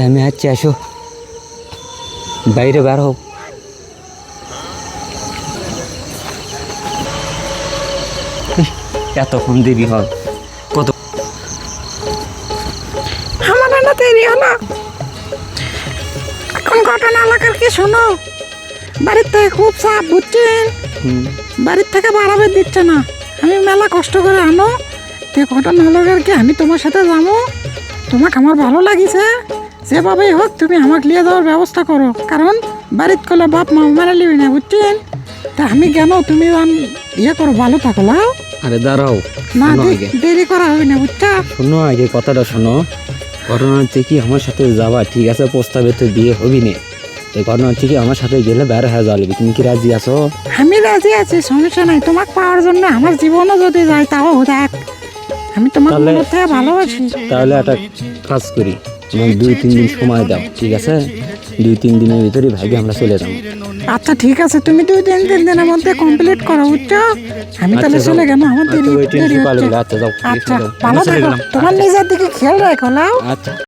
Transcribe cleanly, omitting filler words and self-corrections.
আমি আছি, আসো বাইরে বার হও। এতক্ষণ দেরি হয় কত? আমার না দেরি হলো। এখন ঘটনা এলাকার কি শোনো, বাড়ির থেকে খুব চাপ বুঝছেন, বাড়ির থেকে বাড়াবে দিচ্ছে না। আমি মেলা কষ্ট করে আনো, তো ঘটনা হলো কি আমি তোমার সাথে যাবো। তোমাকে আমার ভালো লাগিছে, যেভাবেই হোক তুমি আমাকে নিয়ে যাওয়ার ব্যবস্থা করো, কারণ বাড়িতে করলে বাপ মা মেনে নিবি না বুঝছেন। তা আমি কেন তুমি ইয়ে করো, ভালো থাকো লাও। আরে দাঁড়াও, না শোনো আগে, দেরি করা হবে না বুঝছা। শোনো আগে কথাটা শোনো। ঘটনা হচ্ছে কি, আমার সাথে যাবা ঠিক আছে, প্রস্তাবে তো বিয়ে হবি না। এই ঘটনা হচ্ছে কি, আমার সাথে গেলে বের হয়ে যাওয়া লাগবে। তুমি কি রাজি আছো? আমি রাজি আছি, সমস্যা নাই। তোমাকে পাওয়ার জন্য আমার জীবনও যদি যায় তাও দেখ, আমি তোমার তাহলে- মনের থেকে ভালোবাসি। তাহলে একটা কাজ করি, তোমাকে 2-3 দিন সময় দাও, ঠিক আছে? 2-3 দিনের ভিতরে ভাগে আমরা চলে যাবো। আচ্ছা ঠিক আছে, তুমি 2-3 দিনের মধ্যে কমপ্লিট করো বুঝছো। আমি তাহলে আচ্ছা, চলে যাও। গেলাম, আমার আচ্ছা, দেরি wait and দেরি see, হচ্ছে। আচ্ছা যাও, আচ্ছা যাও। ভালো আমি চলে থাকো, গেলাম। তোমার নিজের দিকে খেয়াল রাখো লাও। আচ্ছা।